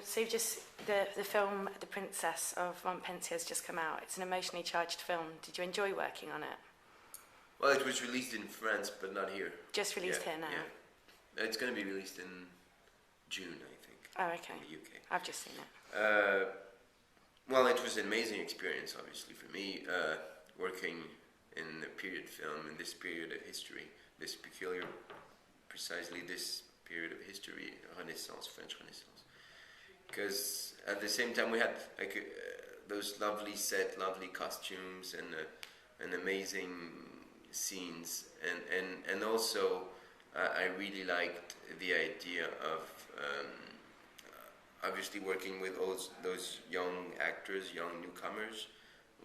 So you've just the film The Princess of Montpensier has just come out. It's an emotionally charged film. Did you enjoy working on it? Well, it was released in France, but not here. Just released here now? Yeah. It's going to be released in June, I think. Oh, okay. In the UK. I've just seen it. Well, it was an amazing experience, obviously, for me, working in a period film, in this period of history, this peculiar, precisely this period of history, Renaissance, French Renaissance. Because at the same time we had those lovely set, lovely costumes and amazing scenes, and also I really liked the idea of obviously working with all those young actors, young newcomers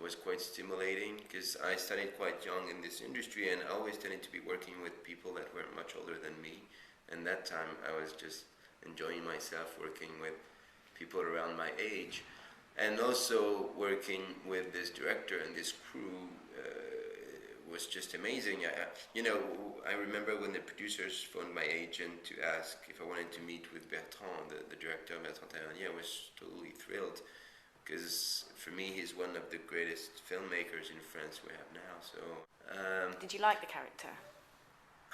was quite stimulating, because I started quite young in this industry and I always tended to be working with people that were much older than me, and that time I was just enjoying myself working with people around my age, and also working with this director and this crew was just amazing. I remember when the producers phoned my agent to ask if I wanted to meet with Bertrand, the director, Bertrand Ulliel. I was totally thrilled, because for me he's one of the greatest filmmakers in France we have now. So Did you like the character?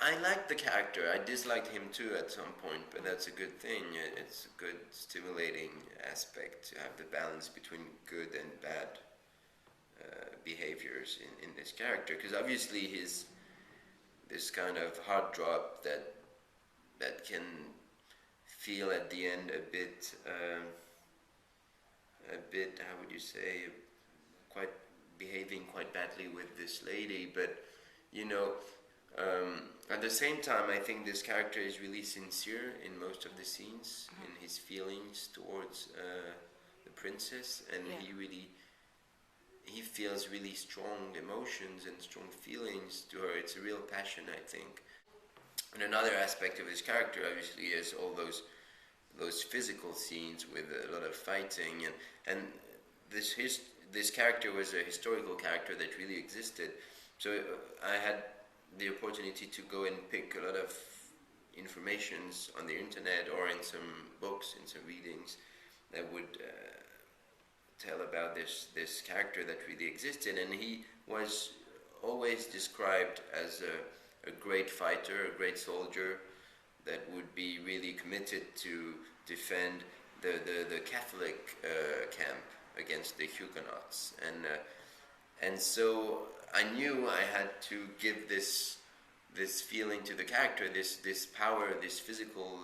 I liked the character. I disliked him too at some point, but that's a good thing. It's a good, stimulating aspect to have the balance between good and bad behaviors in this character. Because obviously he's this kind of hard drop that can feel at the end a bit, how would you say, quite behaving quite badly with this lady, but at the same time, I think this character is really sincere in most of the scenes, in his feelings towards the princess, and he feels really strong emotions and strong feelings to her. It's a real passion, I think. And another aspect of his character, obviously, is all those physical scenes with a lot of fighting, and this character was a historical character that really existed. So I had the opportunity to go and pick a lot of informations on the internet or in some books, in some readings that would tell about this character that really existed, and he was always described as a great fighter, a great soldier that would be really committed to defend the Catholic camp against the Huguenots, and so I knew I had to give this feeling to the character, this power, this physical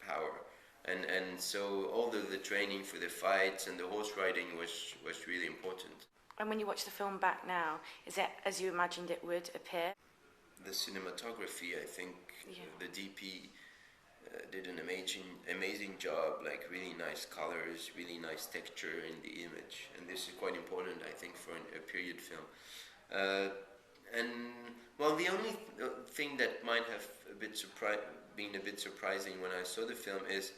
power, and so all the training for the fights and the horse riding was really important. And when you watch the film back now, is it as you imagined it would appear? The cinematography, I think, the DP did an amazing job, like really nice colors, really nice texture in the image, and this is quite important, I think, for a period film. And well, the only thing that might have been a bit surprising when I saw the film is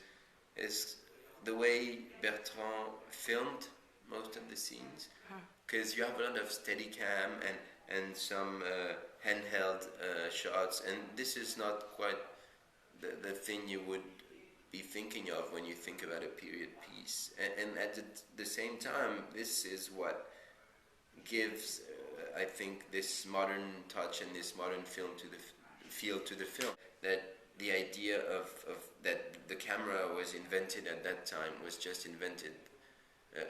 the way Bertrand filmed most of the scenes, because you have a lot of Steadicam and some handheld shots, and this is not quite the thing you would be thinking of when you think about a period piece, and at the same time, this is what gives I think this modern touch and this modern feel to the film, that the idea of that the camera was invented at that time was just invented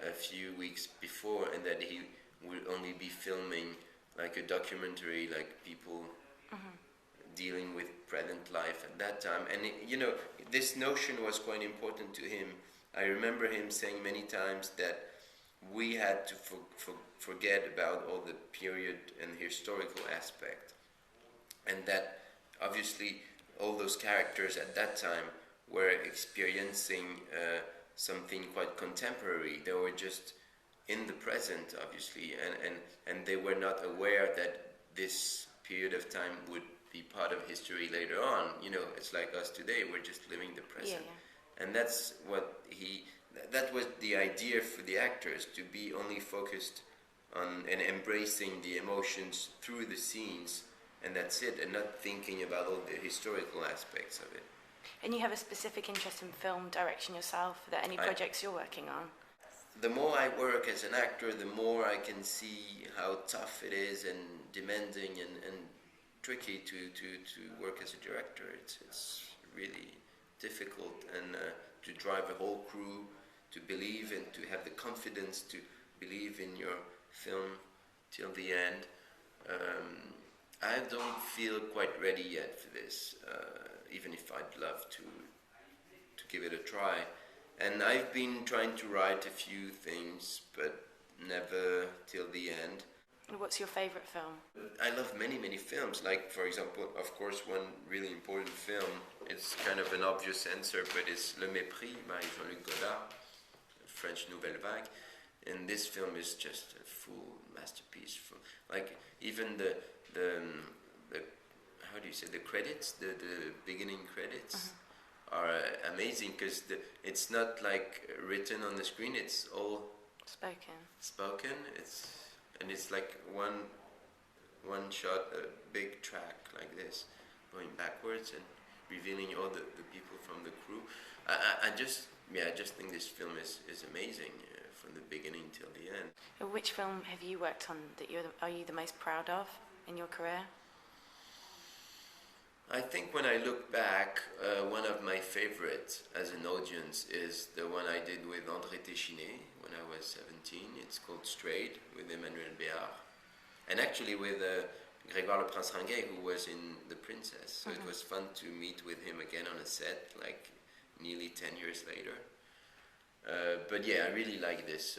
a few weeks before, and that he would only be filming like a documentary, like people dealing with present life at that time. And this notion was quite important to him. I remember him saying many times that we had to forget about all the period and historical aspect, and that obviously all those characters at that time were experiencing something quite contemporary. They were just in the present, obviously, and they were not aware that this period of time would be part of history later on. It's like us today, we're just living the present. And that's what that was the idea for the actors, to be only focused on and embracing the emotions through the scenes, and that's it, and not thinking about all the historical aspects of it. And you have a specific interest in film direction yourself? Are there any projects you're working on? The more I work as an actor, the more I can see how tough it is and demanding and tricky to work as a director. It's really difficult, and to drive a whole crew to believe and to have the confidence to believe in your film till the end. I don't feel quite ready yet for this, even if I'd love to give it a try. And I've been trying to write a few things, but never till the end. What's your favourite film? I love many, many films. Like, for example, of course, one really important film, it's kind of an obvious answer, but it's Le Mépris by Jean-Luc Godard, French Nouvelle Vague. And this film is just a full masterpiece. Like, even the how do you say, the credits, the beginning credits are amazing, because it's not like written on the screen, it's all spoken. It's like one shot, a big track like this, going backwards and revealing all the people from the crew. I just think this film is amazing, from the beginning till the end. Which film have you worked on that are you the most proud of in your career? I think when I look back, one of my favorites as an audience is the one I did with André Téchiné when I was 17. It's called Strayed, with Emmanuel Béard. And actually with Grégoire Le Prince Ringuet, who was in The Princess. So it was fun to meet with him again on a set, like nearly 10 years later. But yeah, I really like this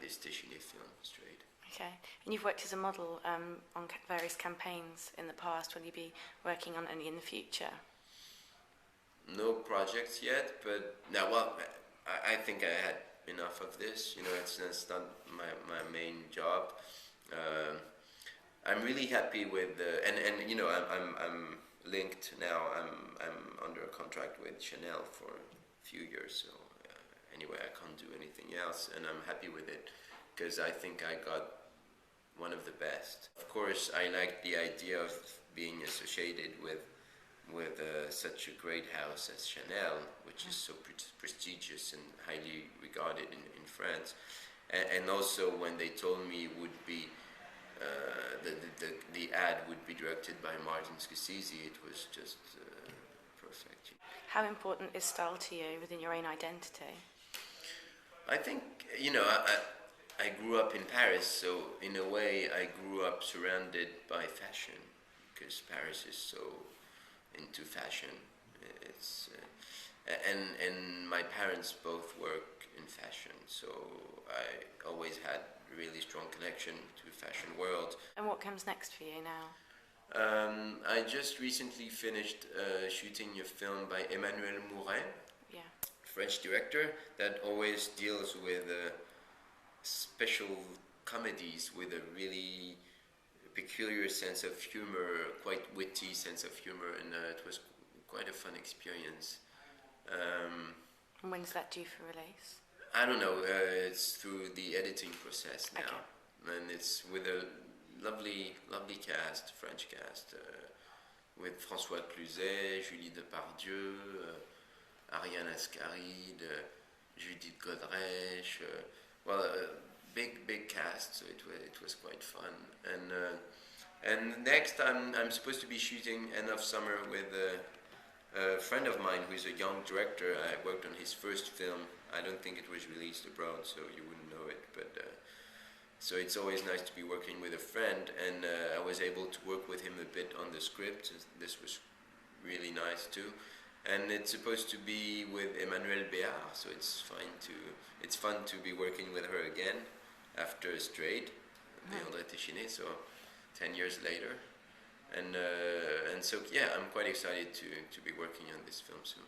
Téchiné film, Strayed. Okay, and you've worked as a model on various campaigns in the past. Will you be working on any in the future? No projects yet, but now, well, I think I had enough of this. You know, it's not my main job. I'm really happy with and you know, I'm linked now. I'm under a contract with Chanel for a few years, so anyway, I can't do anything else, and I'm happy with it, because I think I got one of the best. Of course, I like the idea of being associated with such a great house as Chanel, which is so prestigious and highly regarded in France. And also, when they told me it would be the ad would be directed by Martin Scorsese, it was just perfect. How important is style to you within your own identity? I think, you know, I grew up in Paris, so in a way I grew up surrounded by fashion, because Paris is so into fashion. It's and my parents both work in fashion, so I always had a really strong connection to the fashion world. And what comes next for you now? I just recently finished shooting a film by Emmanuel Mouret, French director, that always deals with special comedies with a really peculiar sense of humor, quite witty sense of humor, and it was quite a fun experience. And when's that due for release? I don't know, it's through the editing process now. Okay. And it's with a lovely cast, French cast, with François Cluzet, Julie Depardieu, Ariane Ascaride, Judith Godrèche, well, a big cast, so it was quite fun. And next I'm supposed to be shooting end of summer with a friend of mine who is a young director. I worked on his first film. I don't think it was released abroad, so you wouldn't know it, but so it's always nice to be working with a friend, and I was able to work with him a bit on the script. This was really nice too. And it's supposed to be with Emmanuel Béard, so it's fun to be working with her again after Strayed, the André Téchiné, so 10 years later. And so yeah, I'm quite excited to be working on this film soon.